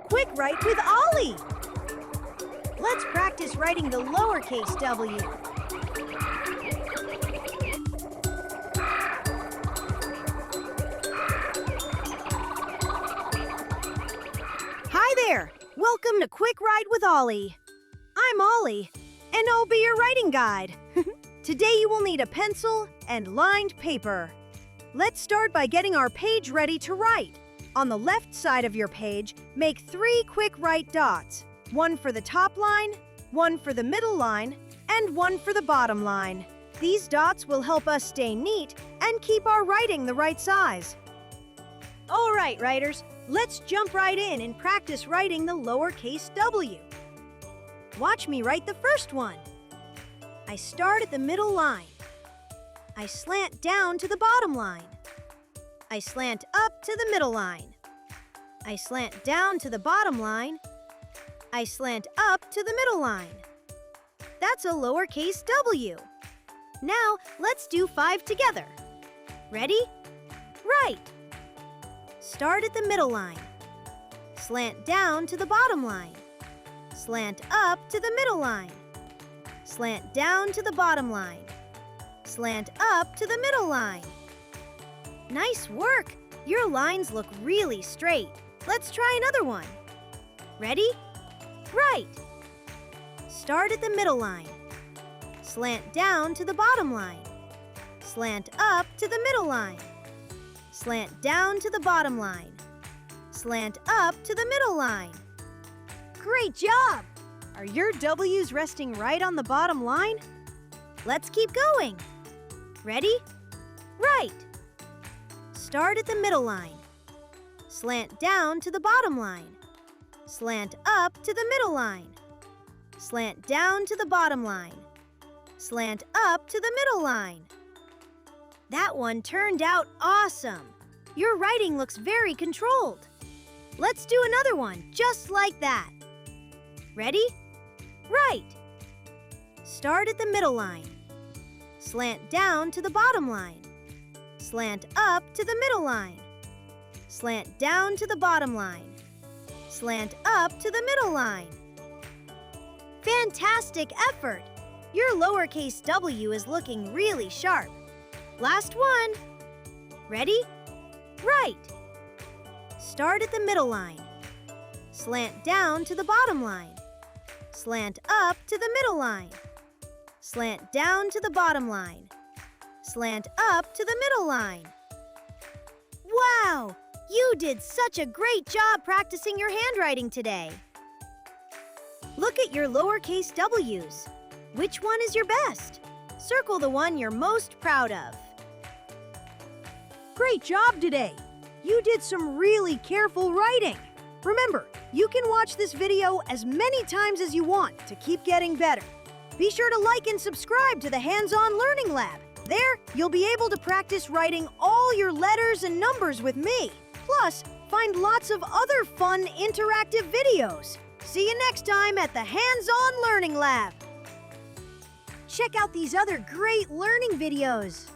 Quick Write with Ollie! Let's practice writing the lowercase w. Hi there! Welcome to Quick Write with Ollie. I'm Ollie, and I'll be your writing guide. Today you will need a pencil and lined paper. Let's start by getting our page ready to write. On the left side of your page, make 3 quick write dots. One for the top line, one for the middle line, and one for the bottom line. These dots will help us stay neat and keep our writing the right size. All right, writers, let's jump right in and practice writing the lowercase w. Watch me write the first one. I start at the middle line. I slant down to the bottom line. I slant up to the middle line. I slant down to the bottom line. I slant up to the middle line. That's a lowercase w. Now, let's do 5 together. Ready? Write. Start at the middle line. Slant down to the bottom line. Slant up to the middle line. Slant down to the bottom line. Slant up to the middle line. Nice work! Your lines look really straight. Let's try another one. Ready? Write. Start at the middle line. Slant down to the bottom line. Slant up to the middle line. Slant down to the bottom line. Slant up to the middle line. Great job! Are your W's resting right on the bottom line? Let's keep going. Ready? Write. Start at the middle line. Slant down to the bottom line. Slant up to the middle line. Slant down to the bottom line. Slant up to the middle line. That one turned out awesome. Your writing looks very controlled. Let's do another one just like that. Ready? Write. Start at the middle line. Slant down to the bottom line. Slant up to the middle line. Slant down to the bottom line. Slant up to the middle line. Fantastic effort! Your lowercase w is looking really sharp. Last one. Ready? Write. Start at the middle line. Slant down to the bottom line. Slant up to the middle line. Slant down to the bottom line. Slant up to the middle line. Wow! You did such a great job practicing your handwriting today. Look at your lowercase w's. Which one is your best? Circle the one you're most proud of. Great job today! You did some really careful writing. Remember, you can watch this video as many times as you want to keep getting better. Be sure to like and subscribe to the Hands-On Learning Lab. There, you'll be able to practice writing all your letters and numbers with me. Plus, find lots of other fun interactive videos. See you next time at the Hands-On Learning Lab. Check out these other great learning videos.